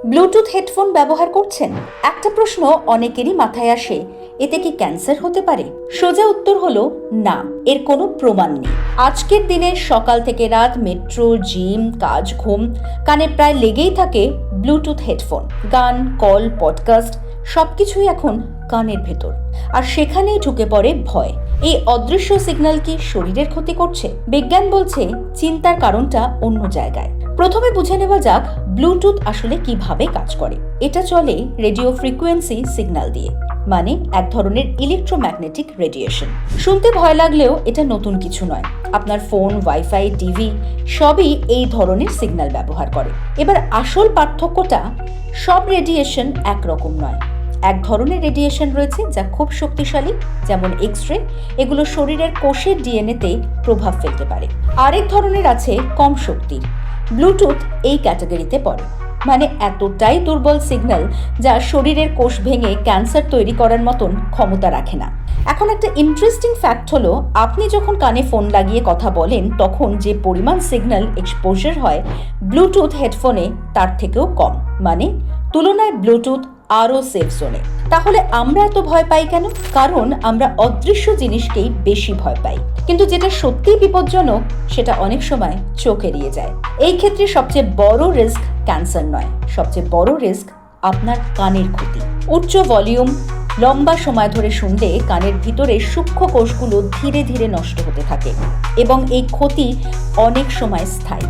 Bluetooth headphone ব্যবহার করছেন? একটা প্রশ্ন অনেকেরই মাথায় আসে, এতে কি ক্যান্সার হতে পারে? সোজা উত্তর হলো না, এর কোনো প্রমাণ নেই। আজকের দিনে সকাল থেকে রাত মেট্রো, জিম, কাজ, ঘুম, কানে প্রায় লেগেই থাকে ব্লুটুথ হেডফোন। গান, কল, পডকাস্ট সবকিছুই এখন কানের ভেতর, আর সেখানেই ঢুকে পড়ে ভয়। এই অদৃশ্য সিগন্যাল কি শরীরের ক্ষতি করছে? বিজ্ঞান বলছে চিন্তার কারণটা অন্য জায়গায়। প্রথমে বুঝে নেওয়া যাক ব্লুটুথ আসলে কিভাবে কাজ করে। এটা চলে রেডিও ফ্রিকোয়েন্সি সিগন্যাল দিয়ে, মানে এক ধরনের ইলেকট্রোম্যাগনেটিক রেডিয়েশন। শুনতে ভয় লাগলেও এটা নতুন কিছু নয়। আপনার ফোন, ওয়াইফাই, টিভি সবই এই ধরনের সিগন্যাল ব্যবহার করে। এবার আসল পার্থক্যটা, সব রেডিয়েশন একরকম নয়। এক ধরনের রেডিয়েশন রয়েছে যা খুব শক্তিশালী, যেমন এক্স-রে, এগুলো শরীরের কোষের ডিএনএতে প্রভাব ফেলতে পারে। আরেক ধরনের আছে কম শক্তির। ব্লুটুথ এই ক্যাটাগরিতে পড়ে, মানে এতটাই দুর্বল সিগন্যাল যা শরীরের কোষ ভেঙে ক্যান্সার তৈরি করার মতন ক্ষমতা রাখে না। এখন একটা ইন্টারেস্টিং ফ্যাক্ট হলো, আপনি যখন কানে ফোন লাগিয়ে কথা বলেন তখন যে পরিমাণ সিগন্যাল এক্সপোজার হয় ব্লুটুথ হেডফোনে তার থেকেও কম, মানে তুলনায় ব্লুটুথ আরও সেফ জোনে। তাহলে আমরা এত ভয় পাই কেন? কারণ আমরা অদৃশ্য জিনিসকেই বেশি ভয় পাই, কিন্তু যেটা সত্যিই বিপজ্জনক সেটা অনেক সময় চোখ এড়িয়ে যায়। এই ক্ষেত্রে সবচেয়ে বড় রিস্ক ক্যান্সার নয়, সবচেয়ে বড় রিস্ক আপনার কানের ক্ষতি। উচ্চ ভলিউম লম্বা সময় ধরে শুনলে কানের ভিতরে সূক্ষ্ম কোষগুলো ধীরে ধীরে নষ্ট হতে থাকে, এবং এই ক্ষতি অনেক সময় স্থায়ী,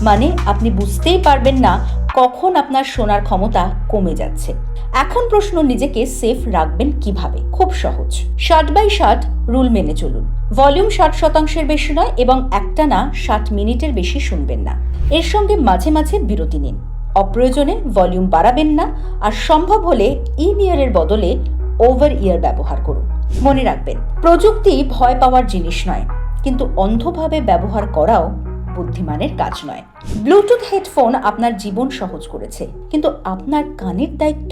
মানে আপনি বুঝতেই পারবেন না কখন আপনার শোনার ক্ষমতা কমে যাচ্ছে। এখন প্রশ্ন, নিজেকে সেফ রাখবেন কিভাবে? খুব সহজ, 60/60 রুল মেনে চলুন। ভলিউম 60% বেশি নয়, এবং একটানা 60 মিনিটের বেশি শুনবেন না। এর সঙ্গে মাঝে মাঝে বিরতি নিন। অপ্রয়োজনে ভলিউম বাড়াবেন না, আর সম্ভব হলে ইন ইয়ারের বদলে ওভার ইয়ার ব্যবহার করুন। মনে রাখবেন, প্রযুক্তি ভয় পাওয়ার জিনিস নয়, কিন্তু অন্ধভাবে ব্যবহার করাও বুদ্ধিমানের কাজ নয়। ব্লুটুথ হেডফোন আপনার জীবন সহজ করেছে, কিন্তু আপনার কানের দায়িত্ব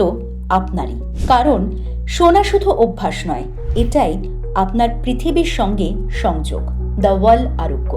আপনারই। কারণ শোনা শুধু অভ্যাস নয়, এটাই আপনার পৃথিবীর সঙ্গে সংযোগ। দ্য ওয়াল আরোগ্য।